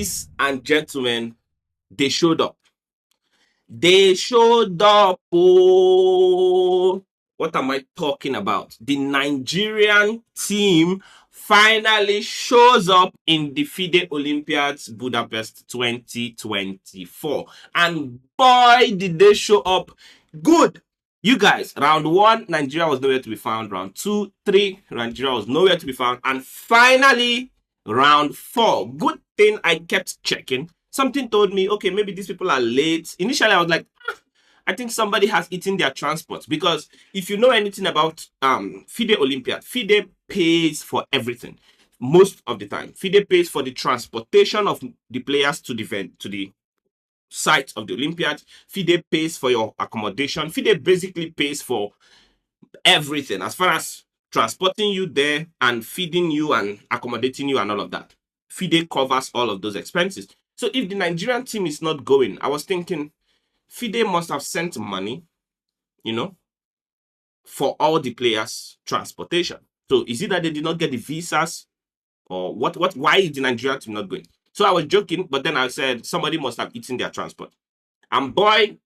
Ladies and gentlemen, they showed up. They showed up. Oh, what am I talking about? The Nigerian team finally shows up in the FIDE Olympiads Budapest 2024. And boy, did they show up good. You guys, round one, Nigeria was nowhere to be found. Round two, three, Nigeria was nowhere to be found. And finally, round four. Good thing I kept checking. Something told me, okay, maybe these people are late. Initially, I was like, I think somebody has eaten their transport. Because if you know anything about FIDE Olympiad, FIDE pays for everything. Most of the time, FIDE pays for the transportation of the players to the event, to the site of the Olympiad. FIDE pays for your accommodation. FIDE basically pays for everything as far as transporting you there and feeding you and accommodating you and all of that. FIDE covers all of those expenses. So if the Nigerian team is not going, I was thinking FIDE must have sent money, for all the players' transportation. So is it that they did not get the visas, or why is the Nigerian team not going? So I was joking, but then I said somebody must have eaten their transport. And boy,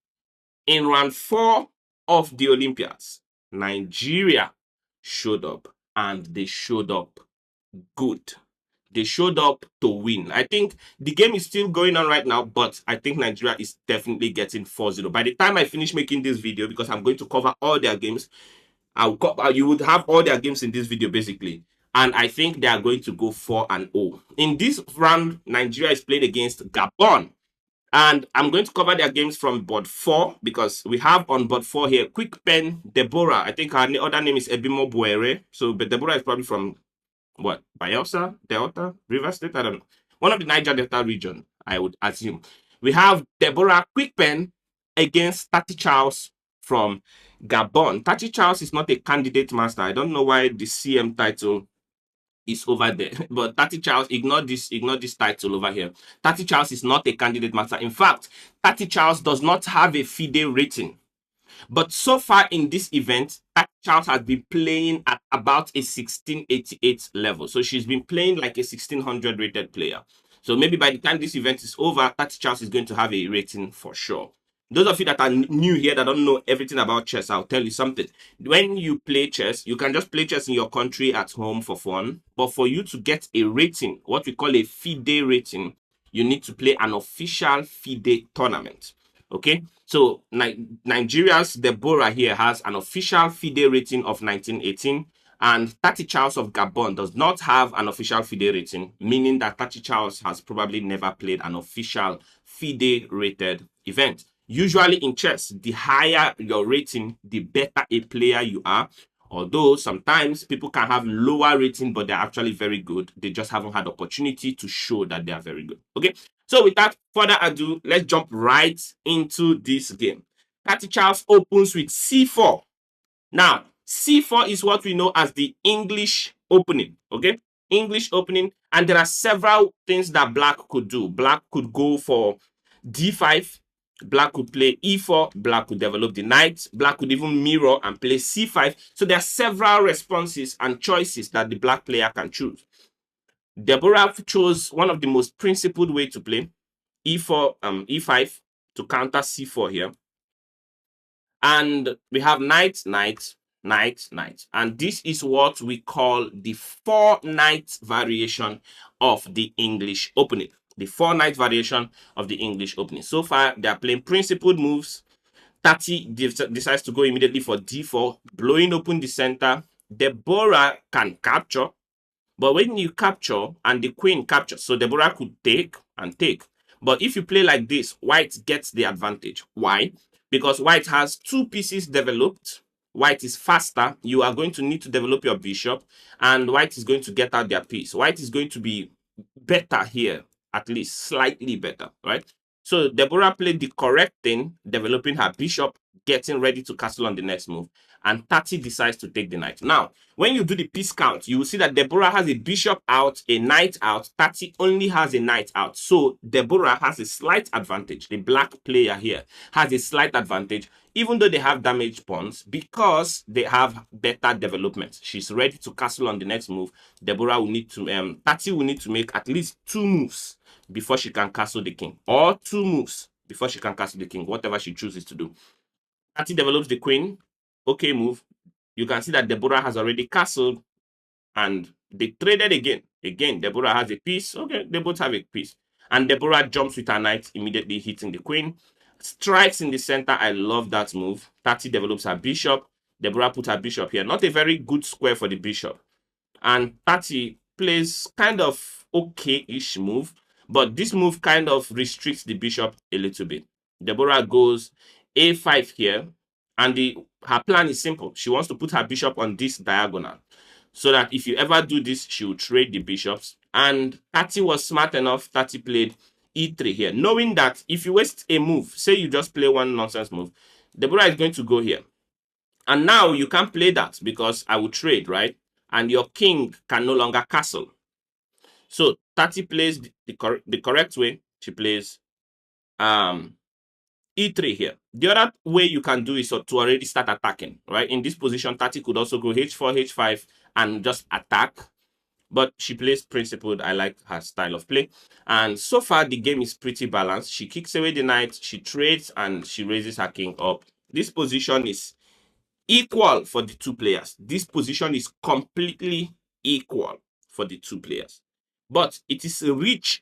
in round 4 of the Olympiads, Nigeria showed up, and they showed up good. They showed up to win. I think the game is still going on right now, but I think Nigeria is definitely getting 4-0. By the time I finish making this video, because I'm going to cover all their games, you would have all their games in this video basically. And I think they are going to go 4-0. In this round, Nigeria is playing against Gabon. And I'm going to cover their games from board 4, because we have on board 4 here Quick Pen Deborah. I think her other name is Ebimo Buere. So, but Deborah is probably from what? Bayelsa, Delta, River State? I don't know. One of the Niger Delta region, I would assume. We have Deborah Quickpen against Tati Charles from Gabon. Tati Charles is not a candidate master. I don't know why the CM title is over there. But Tati Charles, ignore this title over here. Tati Charles is not a candidate master. In fact, Tati Charles does not have a FIDE rating. But so far in this event, Tati Charles has been playing at about a 1688 level. So she's been playing like a 1600 rated player. So maybe by the time this event is over, Tati Charles is going to have a rating for sure. Those of you that are new here, that don't know everything about chess, I'll tell you something. When you play chess, you can just play chess in your country at home for fun. But for you to get a rating, what we call a FIDE rating, you need to play an official FIDE tournament. Okay, so Nigeria's Deborah here has an official FIDE rating of 1918, and Tati Charles of Gabon does not have an official FIDE rating, meaning that Tati Charles has probably never played an official FIDE rated event. Usually in chess, the higher your rating, the better a player you are. Although sometimes people can have lower rating, but they're actually very good. They just haven't had opportunity to show that they are very good. Okay, so without further ado, let's jump right into this game. Tati Charles opens with c4. Now, c4 is what we know as the English opening. Okay, English opening, and there are several things that Black could do. Black could go for d5. Black could play e4, Black could develop the knight, Black could even mirror and play c5. So there are several responses and choices that the Black player can choose. Deborah chose one of the most principled way to play, e4, e5 to counter c4 here. And we have knight, knight, knight, knight. And this is what we call the 4-knight variation of the English opening. The 4-knight variation of the English opening. So far, they are playing principled moves. Tati decides to go immediately for d4, blowing open the center. Deborah can capture, but when you capture and the queen captures, so Deborah could take and take. But if you play like this, white gets the advantage. Why? Because white has 2 pieces developed. White is faster. You are going to need to develop your bishop, and white is going to get out their piece. White is going to be better here, at least slightly better, right? So Deborah played the correct thing, developing her bishop, getting ready to castle on the next move. and Tati decides to take the knight. Now, when you do the piece count, you will see that Deborah has a bishop out, a knight out. Tati only has a knight out. So Deborah has a slight advantage. The black player here has a slight advantage, even though they have damaged pawns, because they have better development. She's ready to castle on the next move. Deborah will need to, Tati will need to make at least 2 moves before she can castle the king, or 2 moves before she can castle the king, whatever she chooses to do. Tati develops the queen. Okay, move. You can see that Deborah has already castled, and they traded again. Again, Deborah has a piece. Okay, they both have a piece. And Deborah jumps with her knight, immediately hitting the queen. Strikes in the center. I love that move. Tati develops her bishop. Deborah put her bishop here. Not a very good square for the bishop. And Tati plays kind of okay-ish move, but this move kind of restricts the bishop a little bit. Deborah goes a5 here, and her plan is simple. She wants to put her bishop on this diagonal, so that if you ever do this, she will trade the bishops. And Tati was smart enough. Tati played e3 here, knowing that if you waste a move, say you just play one nonsense move, Deborah is going to go here. And now you can't play that because I will trade, right? And your king can no longer castle. So Tati plays the correct way. She plays e3 here. The other way you can do is to already start attacking, right? In this position, Tati could also go h4, h5, and just attack. But she plays principled. I like her style of play. And so far, the game is pretty balanced. She kicks away the knight, she trades, and she raises her king up. This position is equal for the 2 players. This position is completely equal for the 2 players. But it is a rich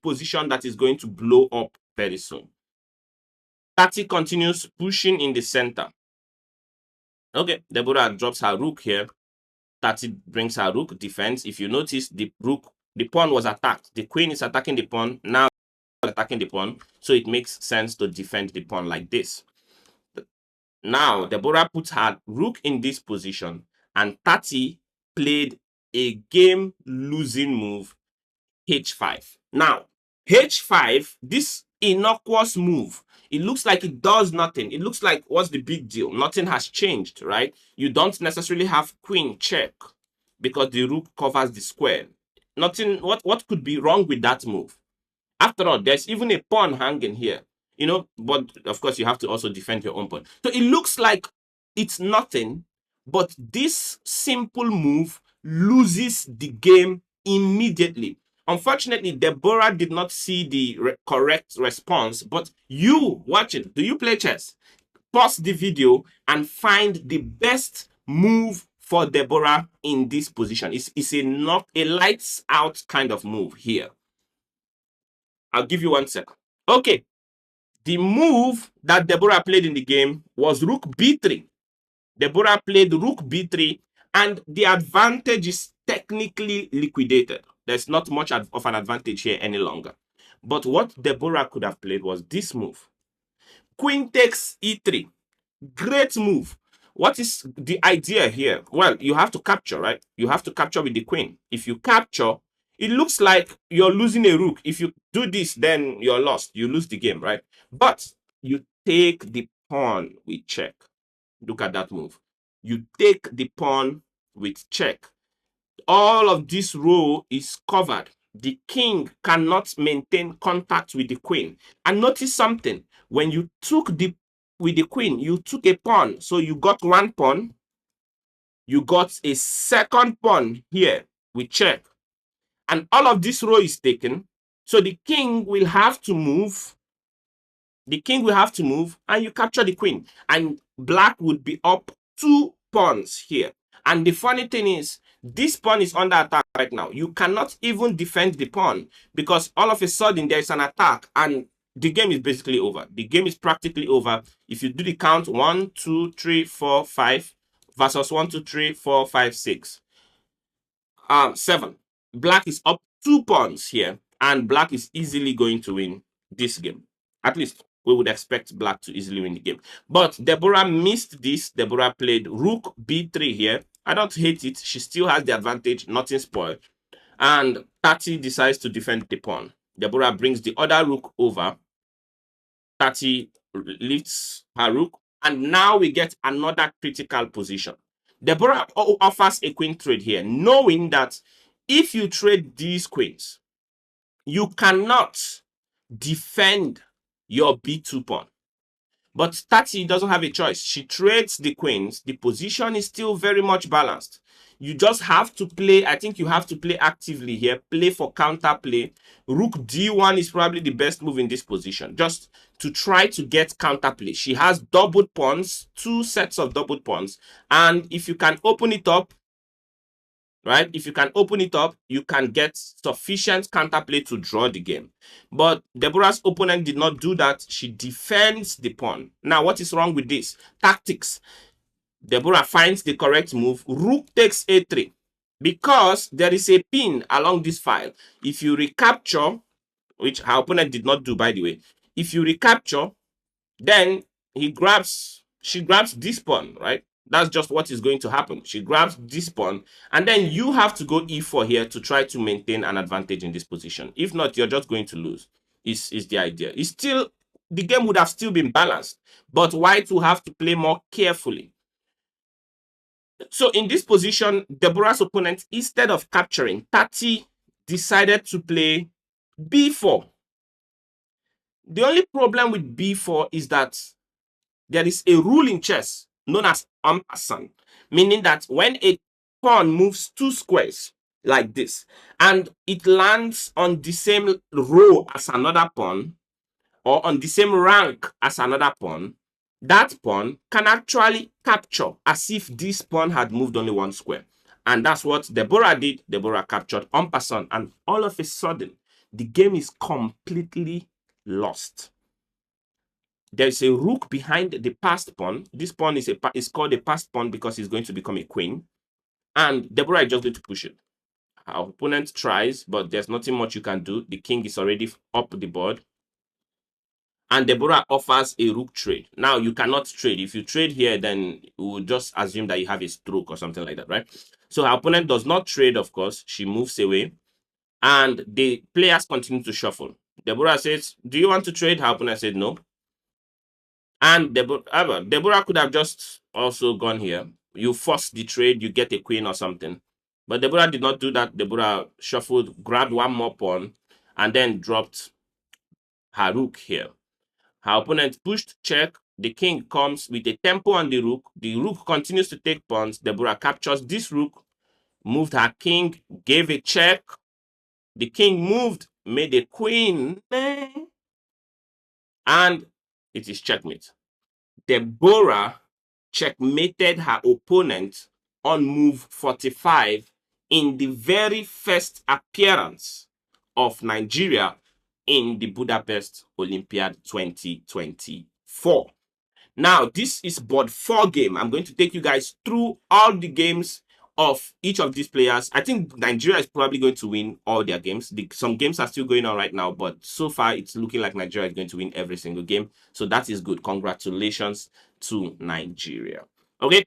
position that is going to blow up very soon. Tati continues pushing in the center. Okay, Deborah drops her rook here. Tati brings her rook, defense. If you notice, the pawn was attacked. The queen is attacking the pawn. Now attacking the pawn. So it makes sense to defend the pawn like this. Now, Deborah puts her rook in this position, and Tati played a game-losing move, h5. Now, h5, this innocuous move, it looks like it does nothing. It looks like, what's the big deal? Nothing has changed, right? You don't necessarily have queen check because the rook covers the square. Nothing. What could be wrong with that move? After all, there's even a pawn hanging here. But of course you have to also defend your own pawn. So it looks like it's nothing, but this simple move loses the game immediately. Unfortunately, Deborah did not see the correct response, but you watching, do you play chess? Pause the video and find the best move for Deborah in this position. It's a lights out kind of move here. I'll give you 1 second. Okay. The move that Deborah played in the game was rook b3. Deborah played rook b3, and the advantage is technically liquidated. There's not much of an advantage here any longer. But what Deborah could have played was this move. Queen takes e3. Great move. What is the idea here? Well, you have to capture, right? You have to capture with the queen. If you capture, it looks like you're losing a rook. If you do this, then you're lost. You lose the game, right? But you take the pawn with check. Look at that move. You take the pawn with check. All of this row is covered. The king cannot maintain contact with the queen. And notice something. When you took with the queen, you took a pawn. So you got 1 pawn. You got a second pawn here with check. And all of this row is taken. So the king will have to move. The king will have to move, and you capture the queen. And black would be up 2 pawns here. And the funny thing is, this pawn is under attack right now. You cannot even defend the pawn because all of a sudden there is an attack and the game is basically over. The game is practically over. If you do the count 1, 2, 3, 4, 5 versus 1, 2, 3, 4, 5, 6. 7. Black is up 2 pawns here, and black is easily going to win this game. At least we would expect black to easily win the game. But Deborah missed this. Deborah played rook b3 here. I don't hate it. She still has the advantage. Nothing spoiled. And Tati decides to defend the pawn. Deborah brings the other rook over. Tati lifts her rook, And now we get another critical position. Deborah offers a queen trade here, knowing that if you trade these queens, you cannot defend your b2 pawn. But Tati doesn't have a choice. She trades the queens. The position is still very much balanced. You just have to play. I think you have to play actively here. Play for counter play. Rook d1 is probably the best move in this position. Just to try to get counter play. She has doubled pawns, 2 sets of doubled pawns. And if you can open it up, right? If you can open it up, you can get sufficient counterplay to draw the game. But Deborah's opponent did not do that. She defends the pawn. Now, what is wrong with this? Tactics. Deborah finds the correct move. Rook takes a3. Because there is a pin along this file. If you recapture, which her opponent did not do, by the way. If you recapture, then she grabs this pawn, right? That's just what is going to happen. She grabs this pawn, and then you have to go e4 here to try to maintain an advantage in this position. If not, you're just going to lose, is the idea. It's still, the game would have still been balanced, but white will have to play more carefully. So in this position, Deborah's opponent, instead of capturing, Tati decided to play b4. The only problem with b4 is that there is a rule in chess known as en passant, meaning that when a pawn moves 2 squares like this and it lands on the same row as another pawn or on the same rank as another pawn, that pawn can actually capture as if this pawn had moved only 1 square. And that's what Deborah did. Deborah captured en passant, and all of a sudden, the game is completely lost. There's a rook behind the passed pawn. This pawn is called a passed pawn because it's going to become a queen. And Deborah is just going to push it. Her opponent tries, but there's nothing much you can do. The king is already up the board. And Deborah offers a rook trade. Now, you cannot trade. If you trade here, then we'll just assume that you have a stroke or something like that, right? So her opponent does not trade, of course. She moves away. And the players continue to shuffle. Deborah says, do you want to trade? Her opponent said no. And Deborah could have just also gone here. You force the trade, you get a queen or something. But Deborah did not do that. Deborah shuffled, grabbed one more pawn, and then dropped her rook here. Her opponent pushed check. The king comes with a tempo on the rook. The rook continues to take pawns. Deborah captures this rook, moved her king, gave a check. The king moved, made a queen, and it is checkmate. Deborah checkmated her opponent on move 45 in the very first appearance of Nigeria in the Budapest Olympiad 2024. Now, this is board 4 game. I'm going to take you guys through all the games of each of these players. I think Nigeria is probably going to win all their games. Some games are still going on right now, but so far it's looking like Nigeria is going to win every single game. So that is good. Congratulations to Nigeria. Okay,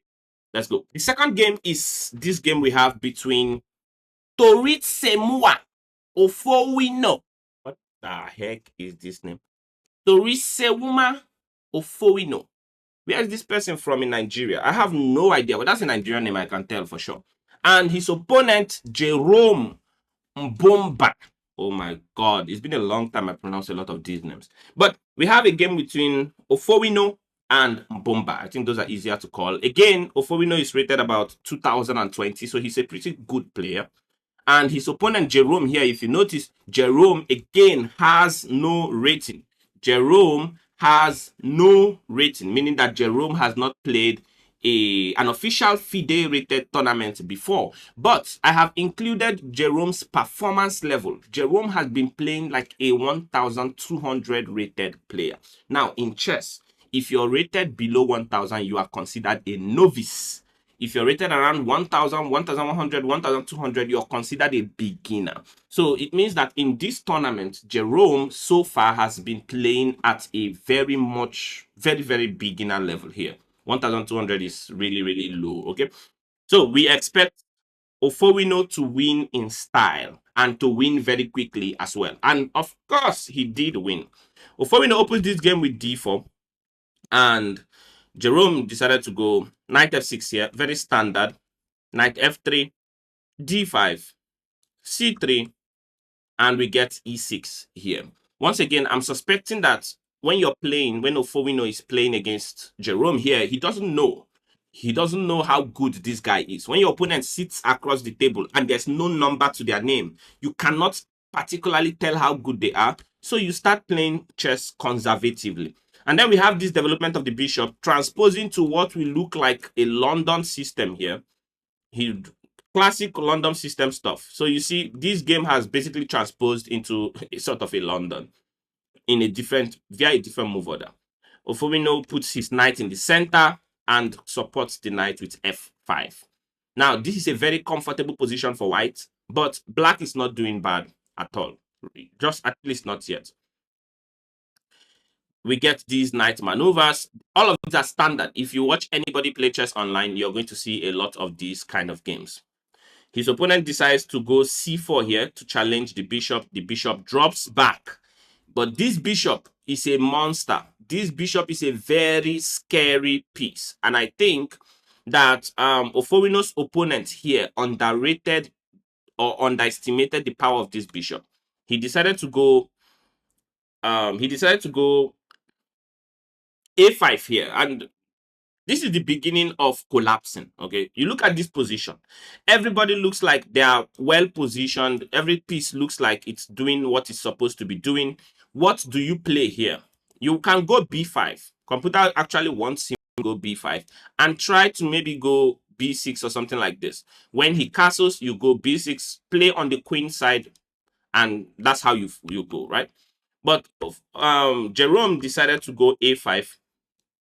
let's go. The second game is this game we have between Toritsemua Ofowino. What the heck is this name? Toritsemua Ofowino. Where is this person from in Nigeria? I have no idea, but that's a Nigerian name, I can tell for sure. And his opponent, Jerome Mbomba. Oh my God, it's been a long time I pronounce a lot of these names. But we have a game between Ofowino and Mbomba. I think those are easier to call. Again, Ofowino is rated about 2020, so he's a pretty good player. And his opponent, Jerome, here, if you notice, Jerome, again, has no rating. Jerome has no rating, meaning that Jerome has not played an official FIDE rated tournament before. But I have included Jerome's performance level. Jerome has been playing like a 1,200 rated player. Now, in chess, if you're rated below 1,000, you are considered a novice. If you're rated around 1,000, 1,100, 1,200, you're considered a beginner. So it means that in this tournament, Jerome so far has been playing at a very, very beginner level here. 1,200 is really, really low, okay? So we expect Ofowino to win in style and to win very quickly as well. And of course, he did win. Ofowino opens this game with d4. And Jerome decided to go knight f6 here, very standard. Knight f3, d5, c3, and we get e6 here. Once again, I'm suspecting that when Ofowino is playing against Jerome here, he doesn't know. He doesn't know how good this guy is. When your opponent sits across the table and there's no number to their name, you cannot particularly tell how good they are. So you start playing chess conservatively. And then we have this development of the bishop transposing to what will look like a London system here. Classic London system stuff. So you see, this game has basically transposed into a sort of a London in a different, via a different move order. Ofowino puts his knight in the center and supports the knight with f5. Now, this is a very comfortable position for white, but black is not doing bad at all. Just at least not yet. We get these knight maneuvers. All of these are standard. If you watch anybody play chess online, you're going to see a lot of these kind of games. His opponent decides to go c4 here to challenge the bishop. The bishop drops back. But this bishop is a monster. This bishop is a very scary piece. And I think that Ofowino's opponent here underrated or underestimated the power of this bishop. He decided to go a5 here. And this is the beginning of collapsing, okay? You look at this position. Everybody looks like they are well positioned. Every piece looks like it's doing what it's supposed to be doing. What do you play here? You can go b5. Computer actually wants him to go b5 and try to maybe go b6 or something like this. When he castles, you go b6, play on the queen side, and that's how you go, right? But Jerome decided to go a5,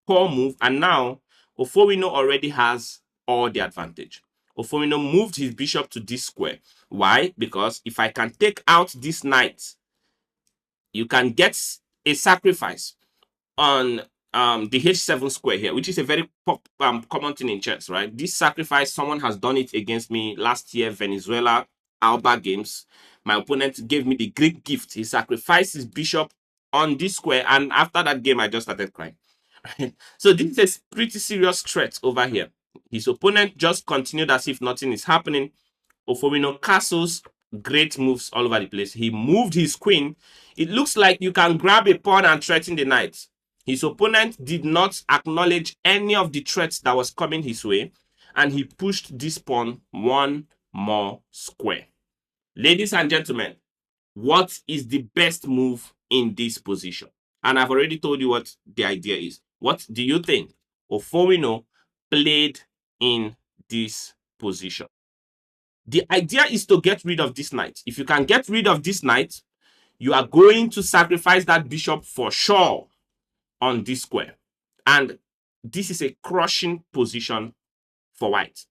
poor move, and now Ofowino already has all the advantage. Ofowino moved his bishop to this square. Why? Because if I can take out this knight, you can get a sacrifice on the h7 square here, which is a very common thing in chess, right? This sacrifice, someone has done it against me last year, Venezuela, Alba Games. My opponent gave me the Greek gift. He sacrificed his bishop on this square, and after that game, I just started crying. So this is a pretty serious threat over here. His opponent just continued as if nothing is happening. Ofowino castles, great moves all over the place. He moved his queen. It looks like you can grab a pawn and threaten the knight. His opponent did not acknowledge any of the threats that was coming his way, and he pushed this pawn one more square. Ladies and gentlemen, what is the best move in this position? And I've already told you what the idea is. What do you think Ofowino played in this position? The idea is to get rid of this knight. If you can get rid of this knight, you are going to sacrifice that bishop for sure on this square. And this is a crushing position for white.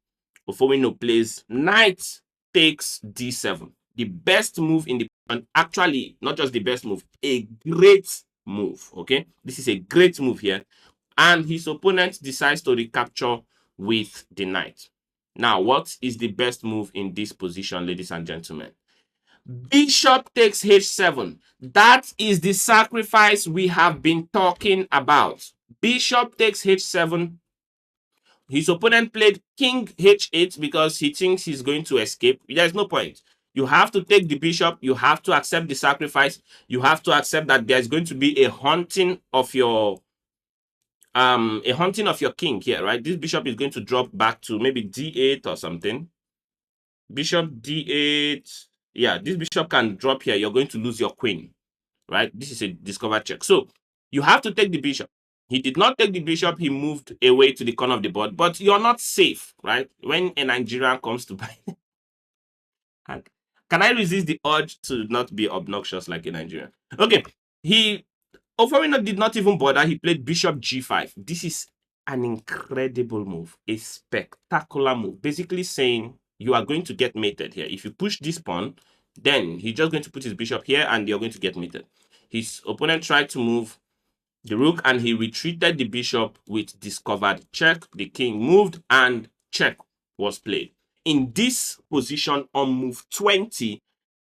Ofowino plays knight takes d7. The best move in the position, actually, not just the best move, a great move, okay? This is a great move here. And his opponent decides to recapture with the knight. Now, what is the best move in this position, ladies and gentlemen? Bishop takes h7. That is the sacrifice we have been talking about. Bishop takes h7. His opponent played king h8 because he thinks he's going to escape. There's no point. You have to take the bishop. You have to accept the sacrifice. You have to accept that there's going to be a hunting of your king here, right? This bishop is going to drop back to maybe d8 or something. Bishop d8. Yeah, this bishop can drop here. You're going to lose your queen, right? This is a discovered check. So you have to take the bishop. He did not take the bishop. He moved away to the corner of the board, but you're not safe, right? When a Nigerian comes to buy, can I resist the urge to not be obnoxious like a Nigerian? Okay, Ofowino did not even bother. He played bishop g5. This is an incredible move, a spectacular move. Basically saying you are going to get mated here. If you push this pawn, then he's just going to put his bishop here and you're going to get mated. His opponent tried to move the rook and he retreated the bishop with discovered check. The king moved and check was played. In this position on move 20,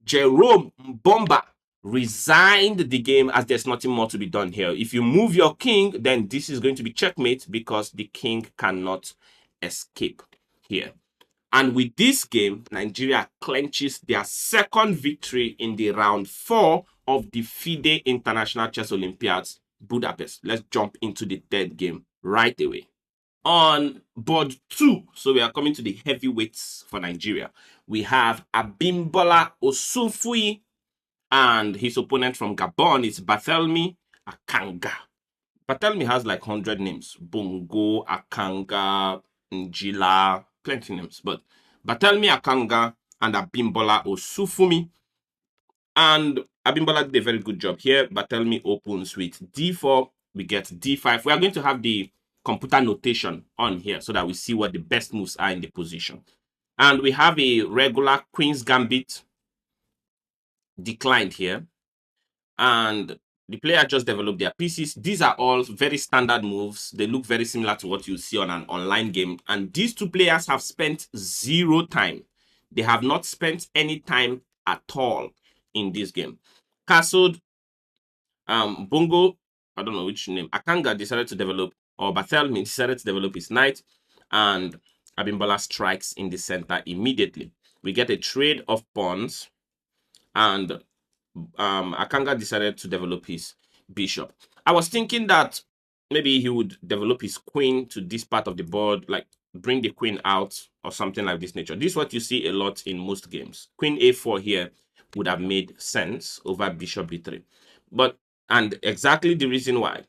Jerome Mbomba resigned the game as there's nothing more to be done here. If you move your king, then this is going to be checkmate because the king cannot escape here. And with this game, Nigeria clenches their second victory in the round 4 of the FIDE International Chess Olympiads, Budapest. Let's jump into the third game right away. On board 2, so we are coming to the heavyweights for Nigeria. We have Abimbola Osunfuyi, and his opponent from Gabon is Barthélemy Akanga. Barthélemy has like 100 names. Bongo, Akanga, Njila, plenty names. But Barthélemy Akanga and Abimbola Osunfuyi. And Abimbola did a very good job here. Barthélemy opens with d4. We get d5. We are going to have the computer notation on here so that we see what the best moves are in the position. And we have a regular Queen's Gambit declined here. And the player just developed their pieces. These are all very standard moves. They look very similar to what you see on an online game. And these two players have spent 0 time. They have not spent any time at all in this game. Castled, Bongo, I don't know which name, Akanga decided to develop, or Barthélemy decided to develop his knight, and Abimbola strikes in the center immediately. We get a trade of pawns, and Akanga decided to develop his bishop. I was thinking that maybe he would develop his queen to this part of the board, like bring the queen out or something like this nature. This is what you see a lot in most games. Queen a4 here would have made sense over bishop b3. And exactly the reason why.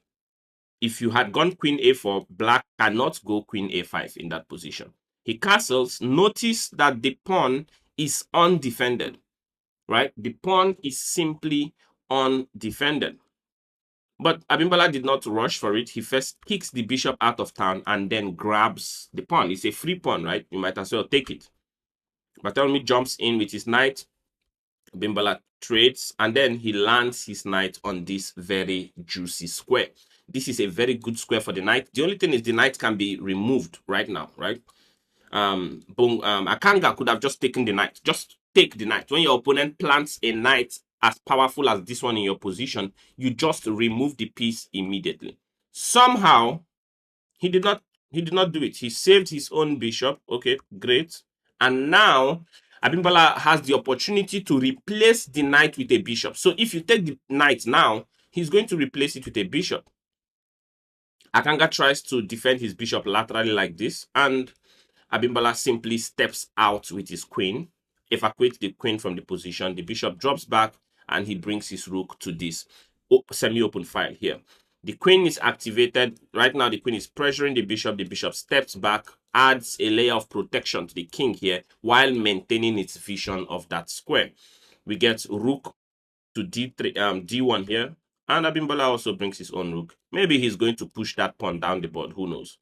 If you had gone queen a4, black cannot go queen a5 in that position. He castles. Notice that the pawn is undefended. Right? The pawn is simply undefended. But Abimbola did not rush for it. He first kicks the bishop out of town and then grabs the pawn. It's a free pawn, right? You might as well take it. Barthélemy jumps in with his knight. Abimbola trades, and then he lands his knight on this very juicy square. This is a very good square for the knight. The only thing is the knight can be removed right now, right? Akanga could have just taken the knight. Just take the knight. When your opponent plants a knight as powerful as this one in your position, you just remove the piece immediately. Somehow, he did not do it. He saved his own bishop. Okay, great. And now, Abimbola has the opportunity to replace the knight with a bishop. So if you take the knight now, he's going to replace it with a bishop. Akanga tries to defend his bishop laterally like this, and Abimbola simply steps out with his queen, evacuates the queen from the position. The bishop drops back, and he brings his rook to this semi-open file here. The queen is activated. Right now, the queen is pressuring the bishop. The bishop steps back, adds a layer of protection to the king here, while maintaining its vision of that square. We get rook to d3, d1 here, and Abimbola also brings his own rook. Maybe he's going to push that pawn down the board. Who knows?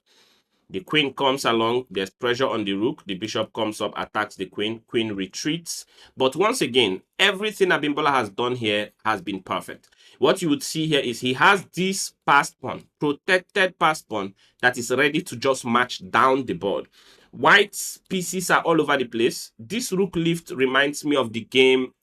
The queen comes along. There's pressure on the rook. The bishop comes up, attacks the queen. Queen retreats. But once again, everything Abimbola has done here has been perfect. What you would see here is he has this passed pawn, protected passed pawn, that is ready to just march down the board. White's pieces are all over the place. This rook lift reminds me of the game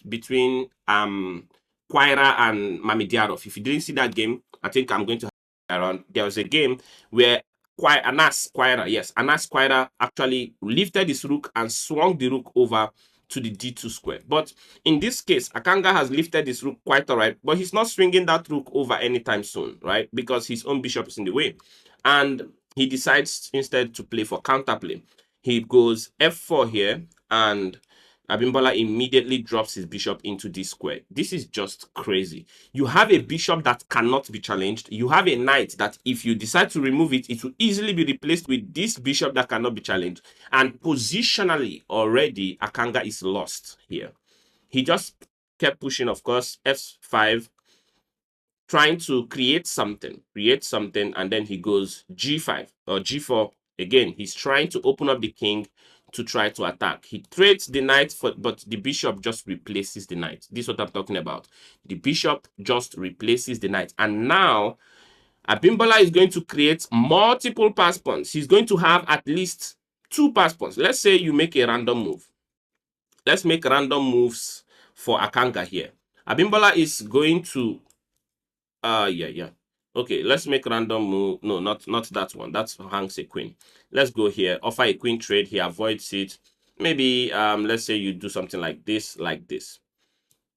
between Kwaira and Mamidiarov. If you didn't see that game, I think I'm going to have around. There was a game where Anas Kwaira actually lifted his rook and swung the rook over to the d2 square. But in this case, Akanga has lifted his rook quite all right, but he's not swinging that rook over anytime soon, right? Because his own bishop is in the way. And he decides instead to play for counterplay. He goes f4 here, and Abimbola immediately drops his bishop into this square. This is just crazy. You have a bishop that cannot be challenged. You have a knight that if you decide to remove it, it will easily be replaced with this bishop that cannot be challenged. And positionally already, Akanga is lost here. He just kept pushing, of course, f5, trying to create something, and then he goes g5 or g4. Again, he's trying to open up the king to try to attack. He trades the knight, but the bishop just replaces the knight. This is what I'm talking about. The bishop just replaces the knight. And now, Abimbola is going to create multiple pass pawns. He's going to have at least 2 pass pawns. Let's say you make a random move. Let's make random moves for Akanga here. Abimbola is going to yeah. Okay, let's make random move. No, not that one. That's hangs a queen. Let's go here. Offer a queen trade. He avoids it. Maybe let's say you do something like this, like this.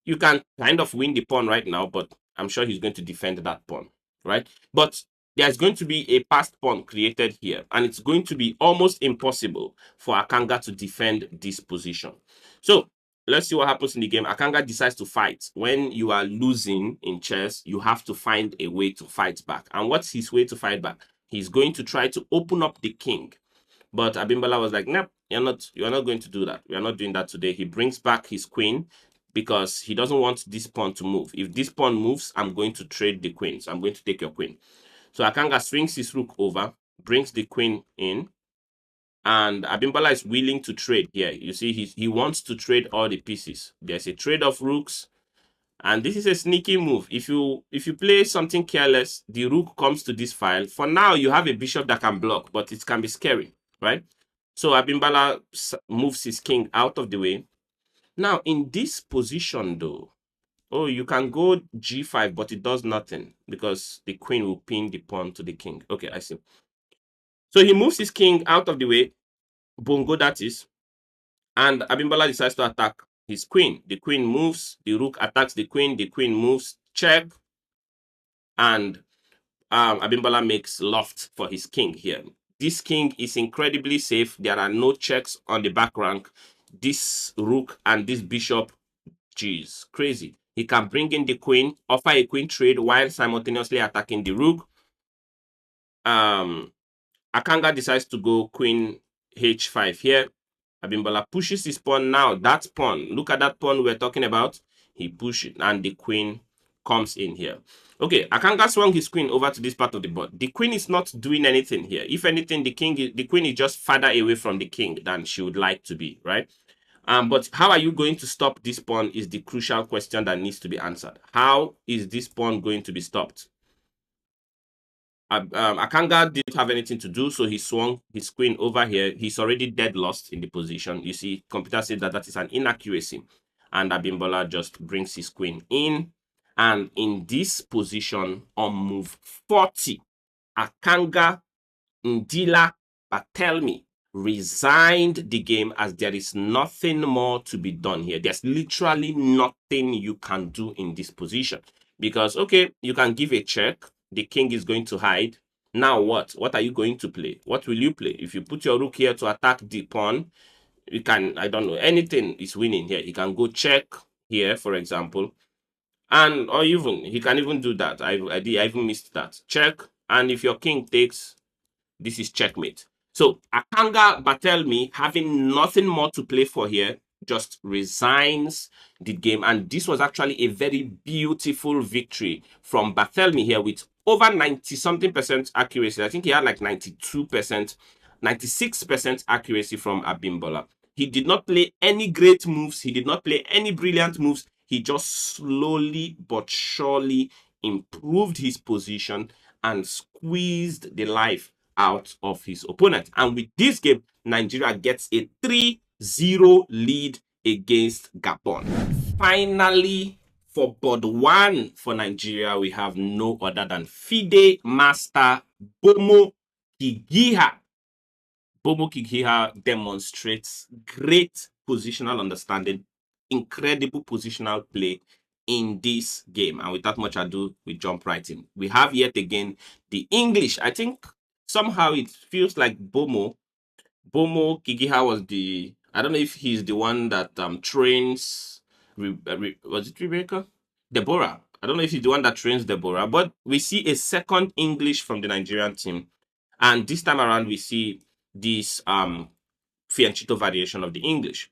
You can kind of win the pawn right now, but I'm sure he's going to defend that pawn, right? But there's going to be a passed pawn created here, and it's going to be almost impossible for Akanga to defend this position. So let's see what happens in the game. Akanga decides to fight. When you are losing in chess, you have to find a way to fight back. And what's his way to fight back? He's going to try to open up the king. But Abimbola was like, nope, you're not going to do that. We are not doing that today. He brings back his queen because he doesn't want this pawn to move. If this pawn moves, I'm going to trade the queen. So I'm going to take your queen. So Akanga swings his rook over, brings the queen in, and Abimbola is willing to trade here. You see, he wants to trade all the pieces. There's a trade of rooks, and this is a sneaky move. If you play something careless, the rook comes to this file. For now, you have a bishop that can block, but it can be scary, right? So Abimbola moves his king out of the way. Now, in this position, though, oh, you can go g5, but it does nothing because the queen will pin the pawn to the king. Okay, I see. So he moves his king out of the way, bongo that is, and Abimbola decides to attack his queen. The queen moves, the rook attacks the queen moves, check, and Abimbola makes loft for his king here. This king is incredibly safe. There are no checks on the back rank. This rook and this bishop, geez, crazy. He can bring in the queen, offer a queen trade while simultaneously attacking the rook. Akanga decides to go queen h5 here. Abimbola pushes his pawn. Now that pawn, look at that pawn we're talking about. He pushes and the queen comes in here. Okay, Akanga swung his queen over to this part of the board. The queen is not doing anything here. If anything, the queen is just farther away from the king than she would like to be, right? But how are you going to stop this pawn is the crucial question that needs to be answered. How is this pawn going to be stopped? Akanga didn't have anything to do, so he swung his queen over here. He's already dead lost in the position. You see, computer says that that is an inaccuracy. And Abimbola just brings his queen in. And in this position, on move 40, Akanga Ndila Batelmi resigned the game as there is nothing more to be done here. There's literally nothing you can do in this position. Because, okay, you can give a check. The king is going to hide. Now what? What are you going to play? What will you play? If you put your rook here to attack the pawn, you can, I don't know, anything is winning here. You can go check here, for example. And, or even, he can even do that. I even missed that. Check. And if your king takes, this is checkmate. So Akanga Batelmi, having nothing more to play for here, just resigns the game. And this was actually a very beautiful victory from Batelmi here with over 90-something% accuracy. I think he had like 92%, 96% accuracy from Abimbola. He did not play any great moves. He did not play any brilliant moves. He just slowly but surely improved his position and squeezed the life out of his opponent. And with this game, Nigeria gets a 3-0 lead against Gabon. Finally, for board one for Nigeria, we have no other than FIDE master Bomo Kigiha. Bomo Kigiha demonstrates great positional understanding, incredible positional play in this game. And without much ado, we jump right in. We have yet again the English. I think somehow it feels like Bomo Kigiha was I don't know if he's the one that trains, was it Rebecca? Deborah. I don't know if he's the one that trains Deborah, but we see a second English from the Nigerian team. And this time around, we see this fianchetto variation of the English.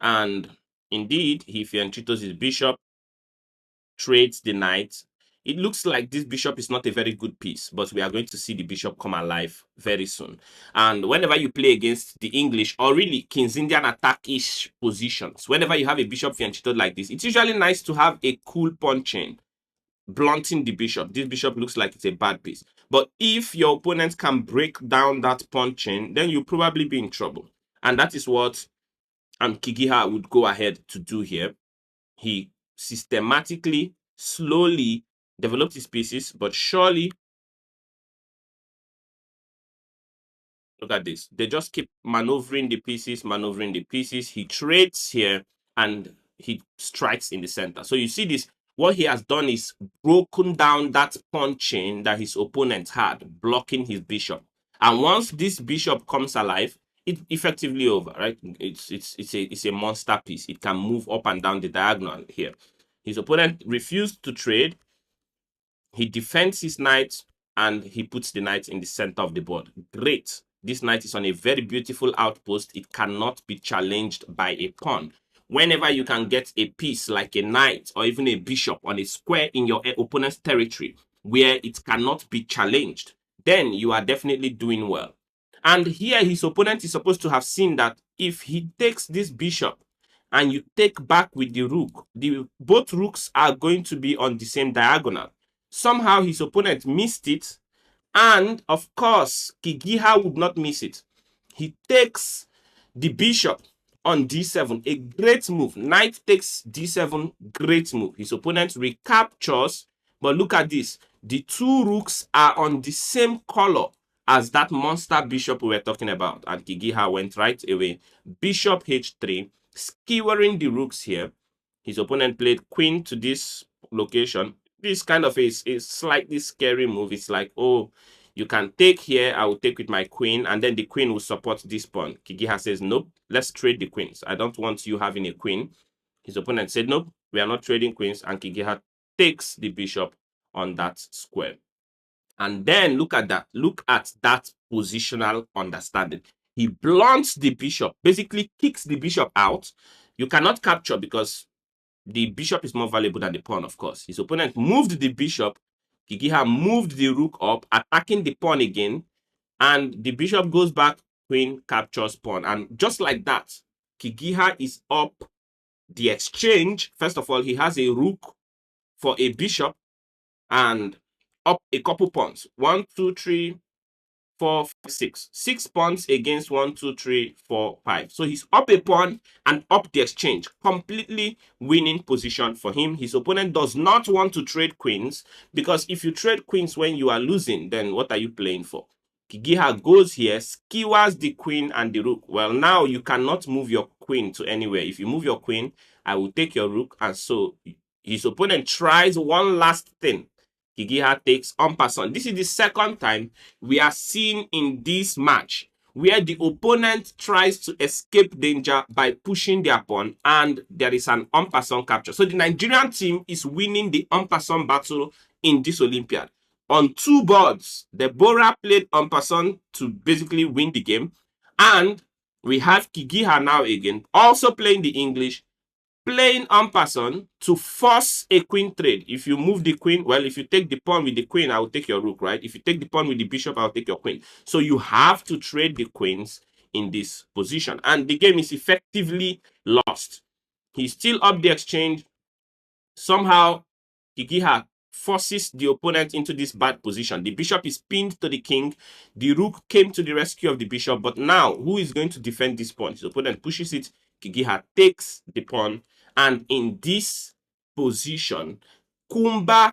And indeed, he fianchettos his bishop, trades the knight. It looks like this bishop is not a very good piece, but we are going to see the bishop come alive very soon. And whenever you play against the English, or really King's Indian attack-ish positions, whenever you have a bishop fianchetto like this, it's usually nice to have a cool pawn chain, blunting the bishop. This bishop looks like it's a bad piece. But if your opponent can break down that pawn chain, then you'll probably be in trouble. And that is what Kigiha would go ahead to do here. He systematically, slowly developed his pieces, but surely, look at this. They just keep maneuvering the pieces, maneuvering the pieces. He trades here and he strikes in the center. So you see this, what he has done is broken down that pawn chain that his opponent had, blocking his bishop. And once this bishop comes alive, it's effectively over, right? It's a monster piece. It can move up and down the diagonal here. His opponent refused to trade. He defends his knight and he puts the knight in the center of the board. Great. This knight is on a very beautiful outpost. It cannot be challenged by a pawn. Whenever you can get a piece like a knight or even a bishop on a square in your opponent's territory where it cannot be challenged, then you are definitely doing well. And here his opponent is supposed to have seen that if he takes this bishop and you take back with the rook, both rooks are going to be on the same diagonal. Somehow his opponent missed it, and of course, Kigiha would not miss it. He takes the bishop on d7, a great move. Knight takes d7, great move. His opponent recaptures, but look at this. The two rooks are on the same color as that monster bishop we were talking about, and Kigiha went right away. Bishop h3, skewering the rooks here. His opponent played queen to this location. This kind of is a slightly scary move. It's like, oh, you can take here, I will take with my queen, and then the queen will support this pawn. Kigiha says, nope, let's trade the queens. I don't want you having a queen. His opponent said, nope, we are not trading queens, and Kigiha takes the bishop on that square. And then look at that. Look at that positional understanding. He blunts the bishop, basically kicks the bishop out. You cannot capture because the bishop is more valuable than the pawn, of course. His opponent moved the bishop. Kigiha moved the rook up, attacking the pawn again. And the bishop goes back, queen captures pawn. And just like that, Kigiha is up the exchange. First of all, he has a rook for a bishop and up a couple pawns. 1, 2, 3, 4, 5, 6. 6 pawns against 1, 2, 3, 4, 5. So he's up a pawn and up the exchange. Completely winning position for him. His opponent does not want to trade queens because if you trade queens when you are losing, then what are you playing for? Kigiha goes here, skewers the queen and the rook. Well, now you cannot move your queen to anywhere. If you move your queen, I will take your rook. And so his opponent tries one last thing. Kigiha takes en passant. This is the second time we are seeing in this match where the opponent tries to escape danger by pushing their pawn and there is an en passant capture. So the Nigerian team is winning the en passant battle in this Olympiad. On 2 boards, Deborah played en passant to basically win the game. And we have Kigiha now again, also playing the English, playing en passant to force a queen trade. If you move the queen, well, if you take the pawn with the queen, I will take your rook, right? If you take the pawn with the bishop, I'll take your queen. So you have to trade the queens in this position. And the game is effectively lost. He's still up the exchange. Somehow, Kigiha forces the opponent into this bad position. The bishop is pinned to the king. The rook came to the rescue of the bishop. But now, who is going to defend this pawn? His opponent pushes it. Kigiha takes the pawn. And in this position, Kumba,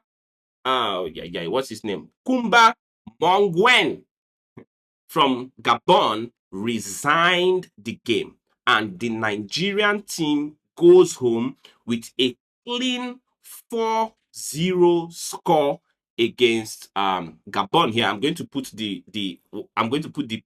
what's his name? Kumba Mongwen from Gabon resigned the game. And the Nigerian team goes home with a clean 4-0 score against Gabon. Here I'm going to put the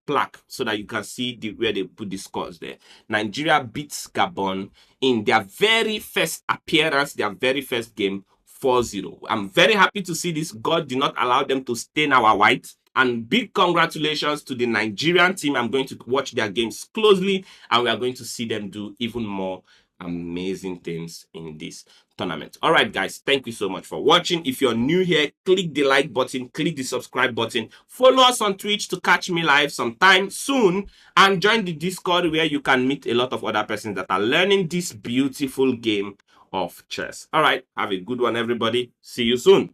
plaque so that you can see where they put the scores there. Nigeria beats Gabon in their very first appearance, their very first game, 4-0. I'm very happy to see this. God did not allow them to stain our white. And big congratulations to the Nigerian team. I'm going to watch their games closely and we are going to see them do even more amazing things in this tournament. All right, guys, thank you so much for watching. If you're new here, click the like button, click the subscribe button, follow us on Twitch to catch me live sometime soon, and join the Discord where you can meet a lot of other persons that are learning this beautiful game of chess. All right, have a good one, everybody. See you soon.